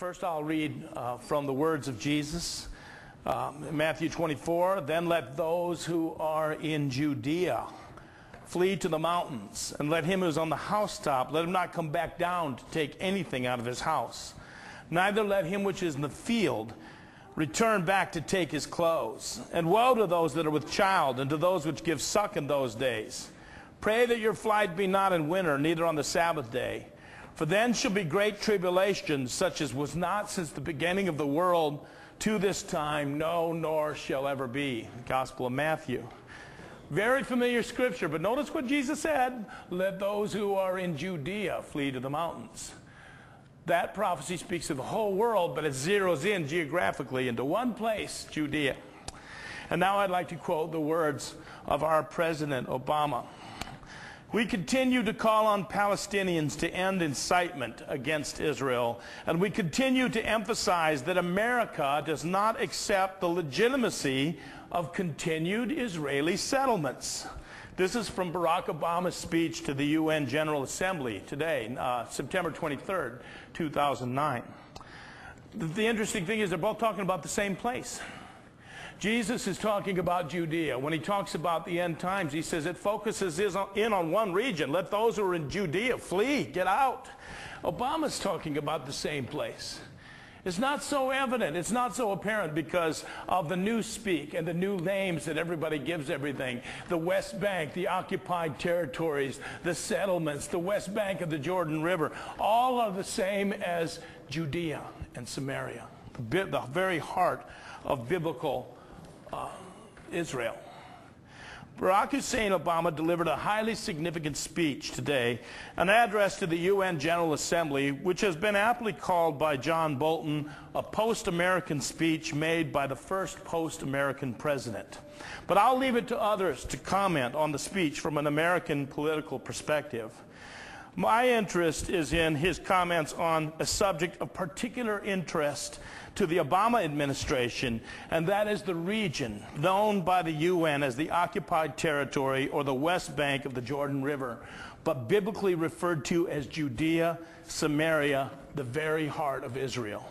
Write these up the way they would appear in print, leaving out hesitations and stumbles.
First, I'll read from the words of Jesus. In Matthew 24, then let those who are in Judea flee to the mountains, and let him who is on the housetop, let him not come back down to take anything out of his house. Neither let him which is in the field return back to take his clothes. And woe to those that are with child, and to those which give suck in those days. Pray that your flight be not in winter, neither on the Sabbath day. For then shall be great tribulation, such as was not since the beginning of the world to this time, no, nor shall ever be. Gospel of Matthew. Very familiar scripture, but notice what Jesus said. Let those who are in Judea flee to the mountains. That prophecy speaks of the whole world, but it zeroes in geographically into one place, Judea. And now I'd like to quote the words of our President Obama. We continue to call on Palestinians to end incitement against Israel, and we continue to emphasize that America does not accept the legitimacy of continued Israeli settlements. This is from Barack Obama's speech to the UN General Assembly today, September 23rd, 2009. The interesting thing is they're both talking about the same place. Jesus is talking about Judea. When he talks about the end times, he says it focuses in on one region. Let those who are in Judea flee, get out. Obama's talking about the same place. It's not so evident, it's not so apparent because of the new speak and the new names that everybody gives everything. The West Bank, the occupied territories, the settlements, the West Bank of the Jordan River, all are the same as Judea and Samaria, the very heart of biblical Israel. Barack Hussein Obama delivered a highly significant speech today, an address to the UN General Assembly, which has been aptly called by John Bolton a post-American speech made by the first post-American president. But I'll leave it to others to comment on the speech from an American political perspective. My interest is in his comments on a subject of particular interest to the Obama administration, and that is the region known by the UN as the occupied territory or the West Bank of the Jordan River, but biblically referred to as Judea, Samaria, the very heart of Israel.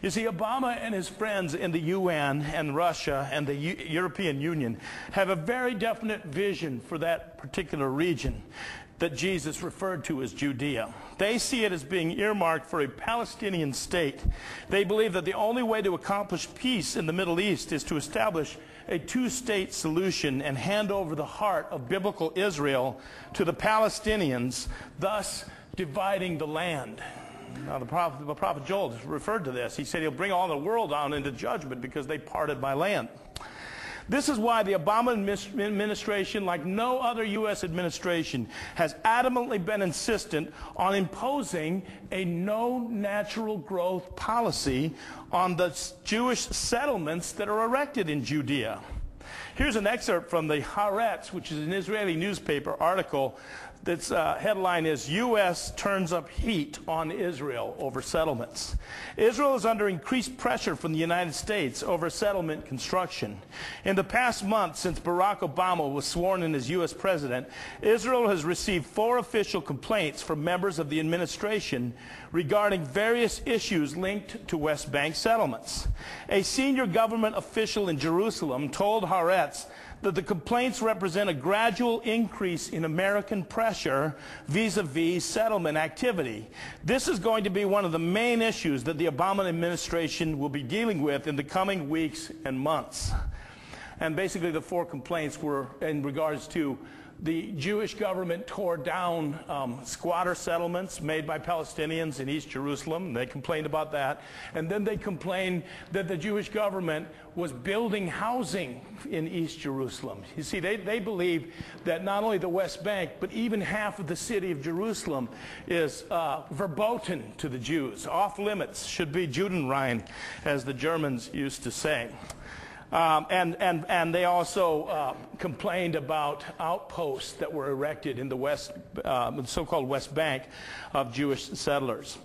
You see, Obama and his friends in the UN and Russia and the European Union have a very definite vision for that particular region that Jesus referred to as Judea. They see it as being earmarked for a Palestinian state. They believe that the only way to accomplish peace in the Middle East is to establish a two-state solution and hand over the heart of biblical Israel to the Palestinians, thus dividing the land. Now, the prophet Joel referred to this. He said he'll bring all the world down into judgment because they parted my land. This is why the Obama administration, like no other U.S. administration, has adamantly been insistent on imposing a no natural growth policy on the Jewish settlements that are erected in Judea. Here's an excerpt from the Haaretz, which is an Israeli newspaper article. Its headline is, U.S. turns up heat on Israel over settlements. Israel is under increased pressure from the United States over settlement construction. In the past month, since Barack Obama was sworn in as U.S. president, Israel has received 4 official complaints from members of the administration regarding various issues linked to West Bank settlements. A senior government official in Jerusalem told Haaretz that the complaints represent a gradual increase in American pressure vis-a-vis settlement activity. This is going to be one of the main issues that the Obama administration will be dealing with in the coming weeks and months. And basically the 4 complaints were in regards to the Jewish government tore down squatter settlements made by Palestinians in East Jerusalem. They complained about that. And then they complained that the Jewish government was building housing in East Jerusalem. You see, they believe that not only the West Bank, but even half of the city of Jerusalem is verboten to the Jews. Off limits, should be Judenrein, as the Germans used to say. And they also complained about outposts that were erected in the so-called West Bank of Jewish settlers.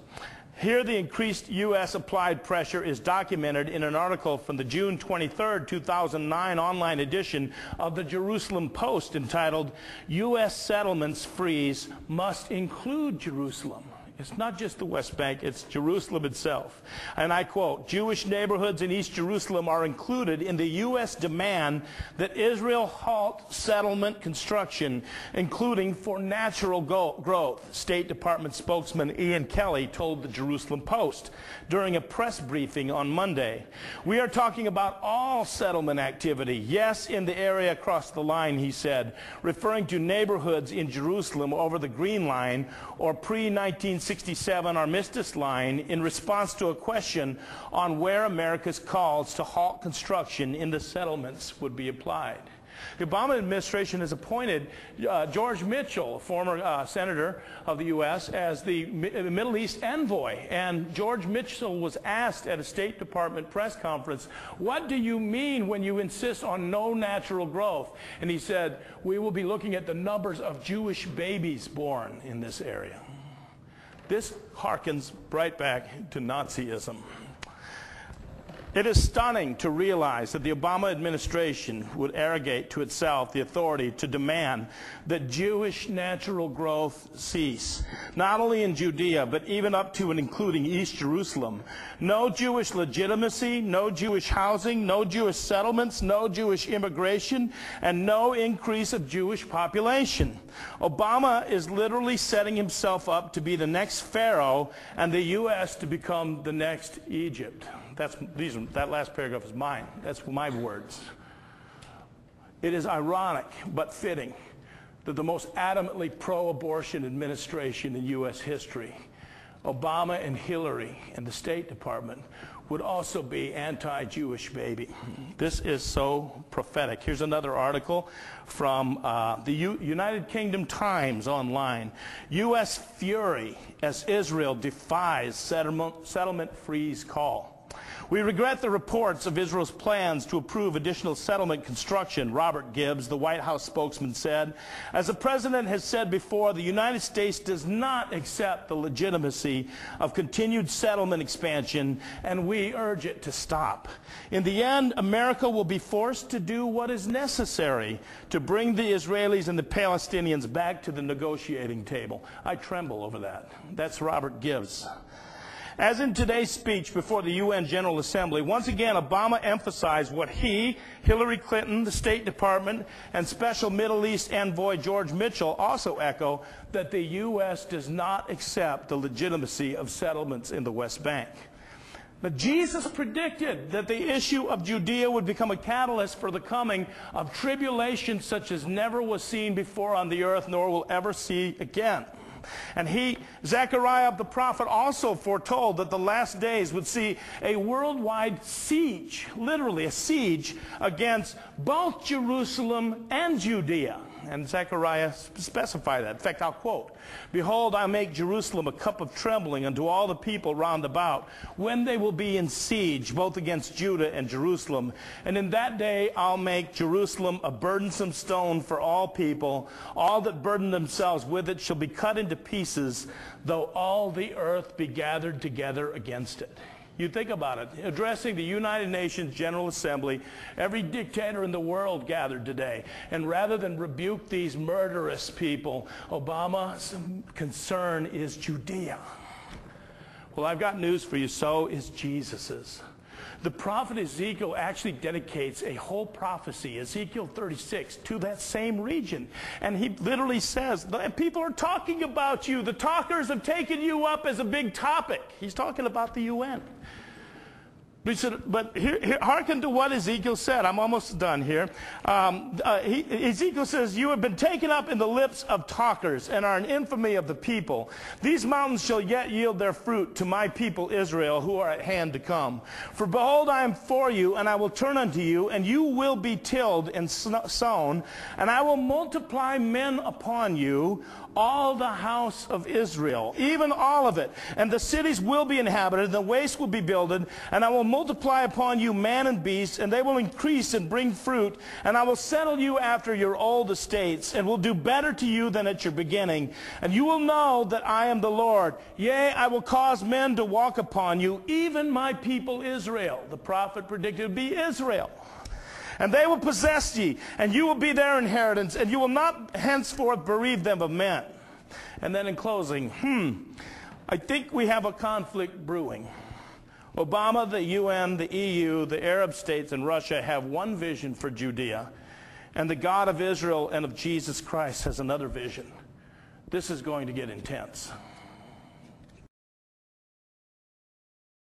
Here the increased U.S. applied pressure is documented in an article from the June 23, 2009 online edition of the Jerusalem Post entitled, U.S. Settlements Freeze Must Include Jerusalem. It's not just the West Bank, it's Jerusalem itself. And I quote, Jewish neighborhoods in East Jerusalem are included in the U.S. demand that Israel halt settlement construction, including for natural growth, State Department spokesman Ian Kelly told the Jerusalem Post during a press briefing on Monday. We are talking about all settlement activity, yes, in the area across the line, he said, referring to neighborhoods in Jerusalem over the Green Line or pre-1967 Armistice Line in response to a question on where America's calls to halt construction in the settlements would be applied. The Obama administration has appointed George Mitchell, a former senator of the U.S., as the Middle East envoy. And George Mitchell was asked at a State Department press conference, what do you mean when you insist on no natural growth? And he said, we will be looking at the numbers of Jewish babies born in this area. This harkens right back to Nazism. It is stunning to realize that the Obama administration would arrogate to itself the authority to demand that Jewish natural growth cease, not only in Judea, but even up to and including East Jerusalem. No Jewish legitimacy, no Jewish housing, no Jewish settlements, no Jewish immigration, and no increase of Jewish population. Obama is literally setting himself up to be the next Pharaoh and the U.S. to become the next Egypt. That last paragraph is mine. That's my words. It is ironic but fitting that the most adamantly pro-abortion administration in U.S. history, Obama and Hillary and the State Department, would also be anti-Jewish baby. This is so prophetic. Here's another article from the United Kingdom Times online. U.S. fury as Israel defies settlement freeze call. We regret the reports of Israel's plans to approve additional settlement construction, Robert Gibbs, the White House spokesman, said. As the president has said before, the United States does not accept the legitimacy of continued settlement expansion, and we urge it to stop. In the end, America will be forced to do what is necessary to bring the Israelis and the Palestinians back to the negotiating table. I tremble over that. That's Robert Gibbs. As in today's speech before the UN General Assembly, once again Obama emphasized what he, Hillary Clinton, the State Department, and Special Middle East Envoy George Mitchell also echo, that the U.S. does not accept the legitimacy of settlements in the West Bank. But Jesus predicted that the issue of Judea would become a catalyst for the coming of tribulation such as never was seen before on the earth, nor will ever see again. And Zechariah the prophet, also foretold that the last days would see a worldwide siege, literally a siege, against both Jerusalem and Judea. And Zechariah specified that. In fact, I'll quote, "Behold, I make Jerusalem a cup of trembling unto all the people round about, when they will be in siege, both against Judah and Jerusalem. And in that day I'll make Jerusalem a burdensome stone for all people. All that burden themselves with it shall be cut into pieces, though all the earth be gathered together against it." You think about it. Addressing the United Nations General Assembly, every dictator in the world gathered today. And rather than rebuke these murderous people, Obama's concern is Judea. Well, I've got news for you. So is Jesus's. The prophet Ezekiel actually dedicates a whole prophecy, Ezekiel 36, to that same region. And he literally says, people are talking about you. The talkers have taken you up as a big topic. He's talking about the UN. But hearken to what Ezekiel said. I'm almost done here. Ezekiel says, "You have been taken up in the lips of talkers and are an infamy of the people. These mountains shall yet yield their fruit to my people Israel, who are at hand to come. For behold, I am for you, and I will turn unto you, and you will be tilled and sown, and I will multiply men upon you, all the house of Israel, even all of it. And the cities will be inhabited, and the waste will be builded, and I will multiply upon you man and beast, and they will increase and bring fruit, and I will settle you after your old estates, and will do better to you than at your beginning. And you will know that I am the Lord. Yea, I will cause men to walk upon you, even my people Israel." The prophet predicted it would be Israel. "And they will possess ye, and you will be their inheritance, and you will not henceforth bereave them of men." And then in closing, I think we have a conflict brewing. Obama, the UN, the EU, the Arab states, and Russia have one vision for Judea, and the God of Israel and of Jesus Christ has another vision. This is going to get intense.